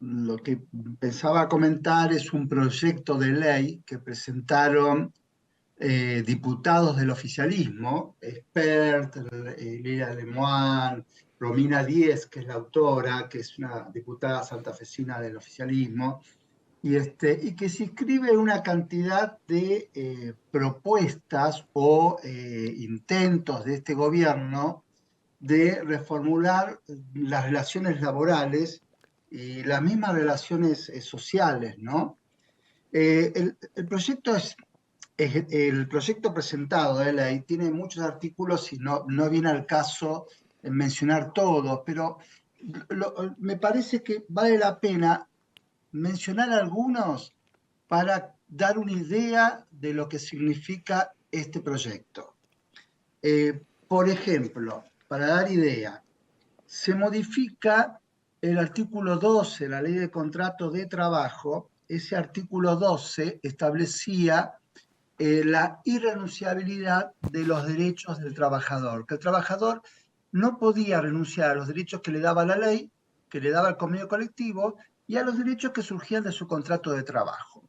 lo que pensaba comentar es un proyecto de ley que presentaron diputados del oficialismo, Espert, Lila Lemoine, Romina Díez, que es la autora, que es una diputada santafesina del oficialismo, y que se inscribe en una cantidad de propuestas o intentos de este gobierno de reformular las relaciones laborales y las mismas relaciones sociales, ¿no? El proyecto el proyecto presentado de ley tiene muchos artículos y no viene al caso mencionar todos, pero me parece que vale la pena mencionar algunos para dar una idea de lo que significa este proyecto. Por ejemplo, para dar idea, se modifica el artículo 12 de la Ley de Contratos de Trabajo. Ese artículo 12 establecía la irrenunciabilidad de los derechos del trabajador, que el trabajador no podía renunciar a los derechos que le daba la ley, que le daba el convenio colectivo, y a los derechos que surgían de su contrato de trabajo.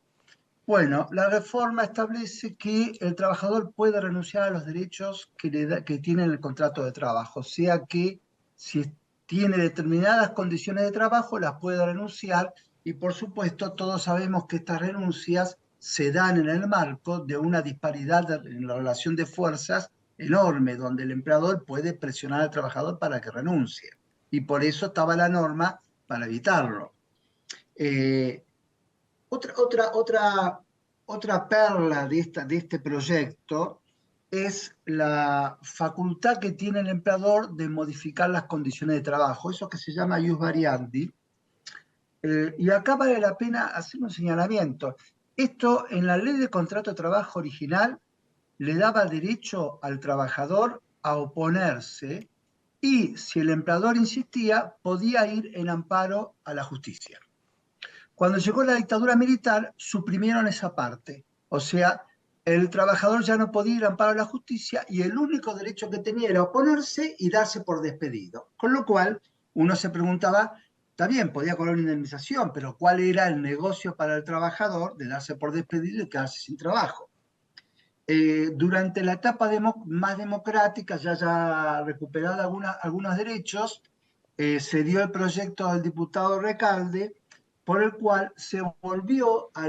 Bueno, la reforma establece que el trabajador puede renunciar a los derechos que tiene en el contrato de trabajo, o sea que si tiene determinadas condiciones de trabajo, las puede renunciar y por supuesto todos sabemos que estas renuncias se dan en el marco de una disparidad en la relación de fuerzas enorme, donde el empleador puede presionar al trabajador para que renuncie. Y por eso estaba la norma para evitarlo. Eh, otra perla de este proyecto es la facultad que tiene el empleador de modificar las condiciones de trabajo, eso que se llama ius variandi. Y acá vale la pena hacer un señalamiento. Esto en la ley de contrato de trabajo original le daba derecho al trabajador a oponerse y si el empleador insistía, podía ir en amparo a la justicia. Cuando llegó la dictadura militar, suprimieron esa parte. O sea, el trabajador ya no podía ir a amparo a la justicia y el único derecho que tenía era oponerse y darse por despedido. Con lo cual, uno se preguntaba, está bien, podía cobrar una indemnización, pero ¿cuál era el negocio para el trabajador de darse por despedido y quedarse sin trabajo? Durante la etapa más democrática, ya recuperado algunos derechos, se dio el proyecto del diputado Recalde, por el cual se volvió a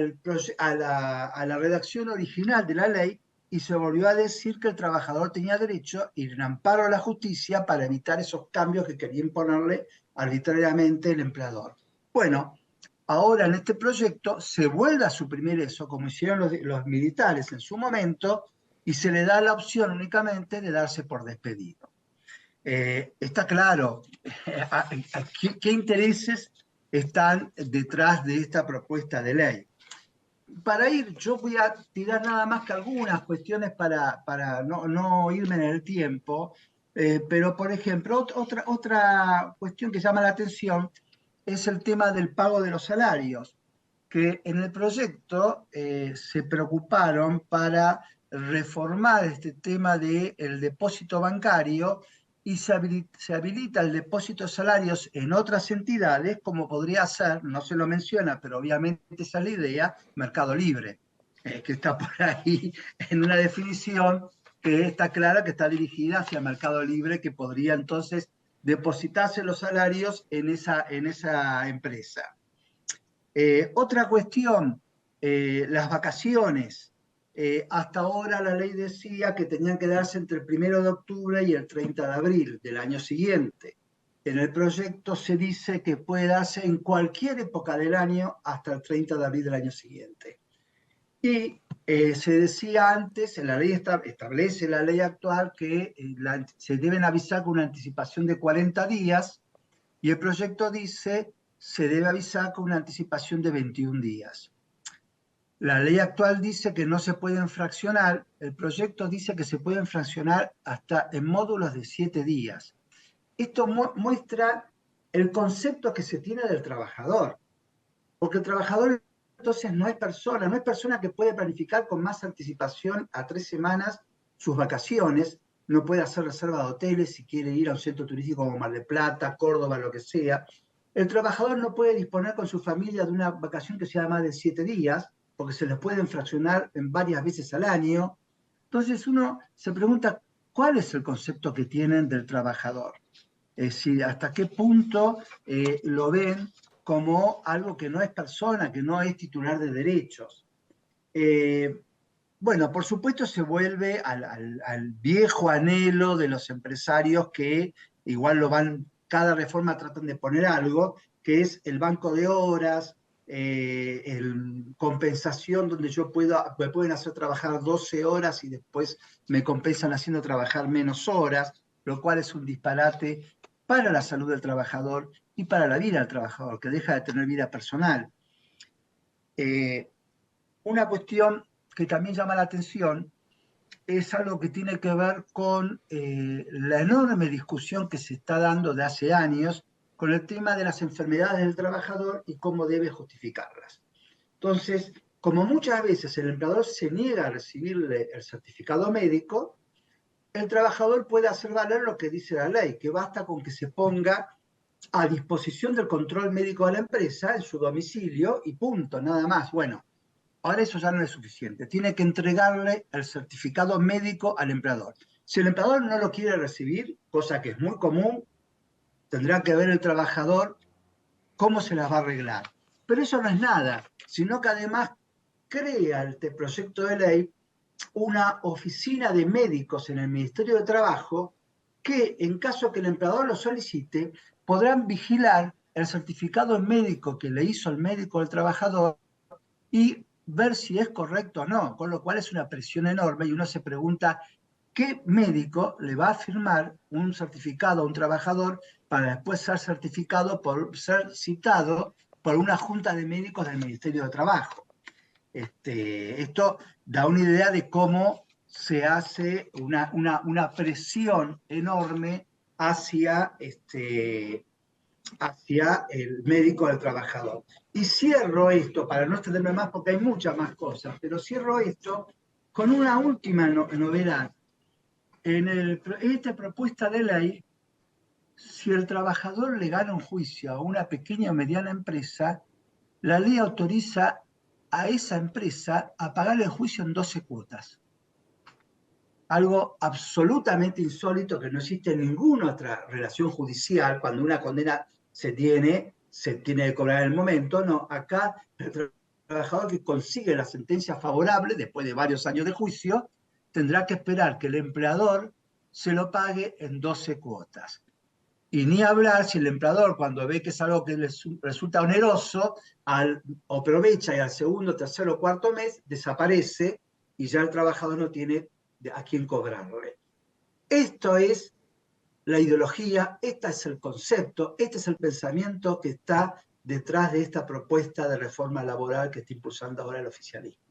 la redacción original de la ley y se volvió a decir que el trabajador tenía derecho a ir en amparo a la justicia para evitar esos cambios que quería imponerle arbitrariamente el empleador. Bueno, ahora en este proyecto se vuelve a suprimir eso, como hicieron los militares en su momento, y se le da la opción únicamente de darse por despedido. Está claro qué intereses están detrás de esta propuesta de ley. Para ir, yo voy a tirar nada más que algunas cuestiones para no irme en el tiempo, pero por ejemplo, otra cuestión que llama la atención es el tema del pago de los salarios, que en el proyecto se preocuparon para reformar este tema del depósito bancario y se habilita el depósito de salarios en otras entidades, como podría ser, no se lo menciona, pero obviamente esa es la idea, Mercado Libre, que está por ahí en una definición que está clara, que está dirigida hacia Mercado Libre, que podría entonces depositarse los salarios en esa empresa. Otra cuestión, las vacaciones. Hasta ahora la ley decía que tenían que darse entre el 1 de octubre y el 30 de abril del año siguiente. En el proyecto se dice que puede darse en cualquier época del año hasta el 30 de abril del año siguiente. Y se decía antes, en la ley establece la ley actual que se deben avisar con una anticipación de 40 días y el proyecto dice se debe avisar con una anticipación de 21 días. La ley actual dice que no se pueden fraccionar, el proyecto dice que se pueden fraccionar hasta en módulos de 7 días. Esto muestra el concepto que se tiene del trabajador, porque el trabajador entonces no es persona que puede planificar con más anticipación a 3 semanas sus vacaciones, no puede hacer reserva de hoteles si quiere ir a un centro turístico como Mar del Plata, Córdoba, lo que sea, El trabajador no puede disponer con su familia de una vacación que sea más de 7 días, porque se les pueden fraccionar en varias veces al año. Entonces uno se pregunta, ¿cuál es el concepto que tienen del trabajador? Es decir, hasta qué punto lo ven como algo que no es persona, que no es titular de derechos. Eh, bueno, por supuesto se vuelve al viejo anhelo de los empresarios que igual lo van, cada reforma tratan de poner algo, que es el banco de horas, compensación donde me pueden hacer trabajar 12 horas y después me compensan haciendo trabajar menos horas, lo cual es un disparate para la salud del trabajador y para la vida del trabajador, que deja de tener vida personal. Eh, una cuestión que también llama la atención es algo que tiene que ver con la enorme discusión que se está dando de hace años con el tema de las enfermedades del trabajador y cómo debe justificarlas. Entonces, como muchas veces el empleador se niega a recibirle el certificado médico, el trabajador puede hacer valer lo que dice la ley, que basta con que se ponga a disposición del control médico de la empresa en su domicilio y punto, nada más. Bueno, ahora eso ya no es suficiente. Tiene que entregarle el certificado médico al empleador. Si el empleador no lo quiere recibir, cosa que es muy común, tendrá que ver el trabajador cómo se las va a arreglar. Pero eso no es nada, sino que además crea este proyecto de ley una oficina de médicos en el Ministerio de Trabajo que, en caso que el empleador lo solicite, podrán vigilar el certificado médico que le hizo el médico al trabajador y ver si es correcto o no, con lo cual es una presión enorme y uno se pregunta qué médico le va a firmar un certificado a un trabajador para después ser certificado por ser citado por una junta de médicos del Ministerio de Trabajo. Esto da una idea de cómo se hace una presión enorme hacia, hacia el médico del trabajador. Y cierro esto, para no extenderme más porque hay muchas más cosas, pero cierro esto con una última novedad. Esta propuesta de ley, si el trabajador le gana un juicio a una pequeña o mediana empresa, la ley autoriza a esa empresa a pagar el juicio en 12 cuotas. Algo absolutamente insólito que no existe en ninguna otra relación judicial. Cuando una condena se tiene que cobrar en el momento. No, acá el trabajador que consigue la sentencia favorable después de varios años de juicio tendrá que esperar que el empleador se lo pague en 12 cuotas. Y ni hablar si el empleador, cuando ve que es algo que les resulta oneroso, aprovecha y al segundo, tercero o cuarto mes desaparece y ya el trabajador no tiene a quién cobrarle. Esto es la ideología, este es el concepto, este es el pensamiento que está detrás de esta propuesta de reforma laboral que está impulsando ahora el oficialismo.